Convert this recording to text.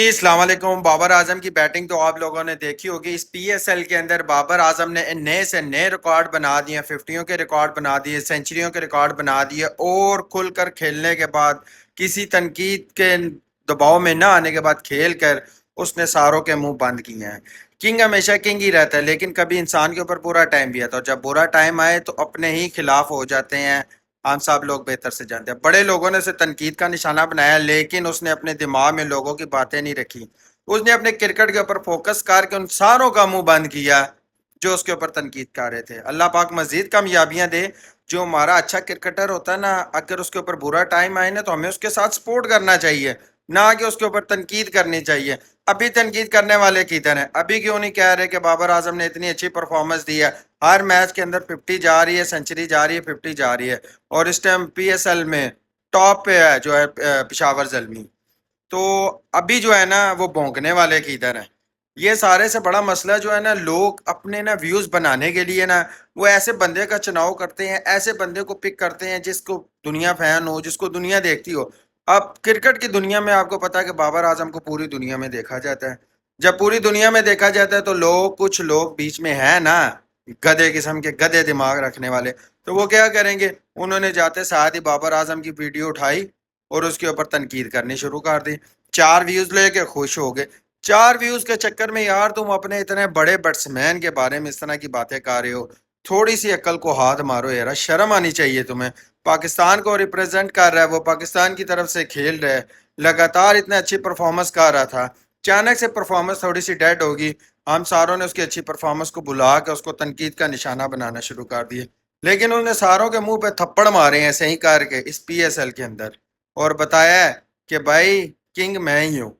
السلام علیکم۔ بابر اعظم کی بیٹنگ تو آپ لوگوں نے دیکھی ہوگی۔ اس پی ایس ایل کے اندر بابر اعظم نے نئے سے نئے ریکارڈ بنا دیے، ففٹیوں کے ریکارڈ بنا دیے، سینچریوں کے ریکارڈ بنا دیے، اور کھل کر کھیلنے کے بعد کسی تنقید کے دباؤ میں نہ آنے کے بعد کھیل کر اس نے ساروں کے منہ بند کیے ہیں۔ کنگ ہمیشہ کنگ ہی رہتا ہے، لیکن کبھی انسان کے اوپر برا ٹائم بھی آتا ہے، اور جب برا ٹائم آئے تو اپنے ہی خلاف ہو جاتے ہیں۔ ہم سب لوگ بہتر سے جانتے ہیں، بڑے لوگوں نے اسے تنقید کا نشانہ بنایا، لیکن اس نے اپنے دماغ میں لوگوں کی باتیں نہیں رکھی۔ اس نے اپنے کرکٹ کے اوپر فوکس کر کے ان ساروں کا منہ بند کیا جو اس کے اوپر تنقید کر رہے تھے۔ اللہ پاک مزید کامیابیاں دے۔ جو ہمارا اچھا کرکٹر ہوتا ہے نا، اگر اس کے اوپر برا ٹائم آئے نا تو ہمیں اس کے ساتھ سپورٹ کرنا چاہیے، نہ کہ اس کے اوپر تنقید کرنی چاہیے۔ ابھی تنقید کرنے والے کدھر ہیں؟ ابھی کیوں نہیں کہہ رہے کہ بابر اعظم نے اتنی اچھی پرفارمنس دی ہے، ہر میچ کے اندر 50 جا رہی ہے، سینچری جا رہی ہے، 50 جا رہی ہے، اور اس ٹائم پی ایس ایل میں ٹاپ پہ ہے جو ہے پشاور زلمی۔ تو ابھی جو ہے نا وہ بھونکنے والے کی ادھر ہیں۔ یہ سارے سے بڑا مسئلہ جو ہے نا، لوگ اپنے نا ویوز بنانے کے لیے نا وہ ایسے بندے کا چناؤ کرتے ہیں، ایسے بندے کو پک کرتے ہیں جس کو دنیا فین ہو، جس کو دنیا دیکھتی ہو۔ اب کرکٹ کی دنیا میں آپ کو پتا ہے کہ بابر اعظم کو پوری دنیا میں دیکھا جاتا ہے۔ جب پوری دنیا میں دیکھا جاتا ہے تو کچھ لوگ بیچ میں ہیں نا، گدے قسم کے گدے دماغ رکھنے والے، تو وہ کیا کریں گے؟ انہوں نے جاتے ساتھ ہی بابر اعظم کی ویڈیو اٹھائی اور اس کے اوپر تنقید کرنی شروع کر دی۔ 4 ویوز لے کے خوش ہو گئے۔ 4 ویوز کے چکر میں یار تم اپنے اتنے بڑے بیٹسمین کے بارے میں اس طرح کی باتیں کر رہے ہو، تھوڑی سی عقل کو ہاتھ مارو یار، شرم آنی چاہیے تمہیں۔ پاکستان کو ریپرزینٹ کر رہا ہے، وہ پاکستان کی طرف سے کھیل رہا ہے، لگاتار اتنے اچھی پرفارمنس کر رہا تھا، اچانک سے پرفارمنس تھوڑی سی ڈیڈ ہوگی۔ ہم ساروں نے اس کی اچھی پرفارمنس کو بلا کے اس کو تنقید کا نشانہ بنانا شروع کر دیے، لیکن انہوں نے ساروں کے منہ پہ تھپڑ مارے ہیں صحیح کر کے اس پی ایس ایل کے اندر، اور بتایا ہے کہ بھائی کنگ میں ہی ہوں۔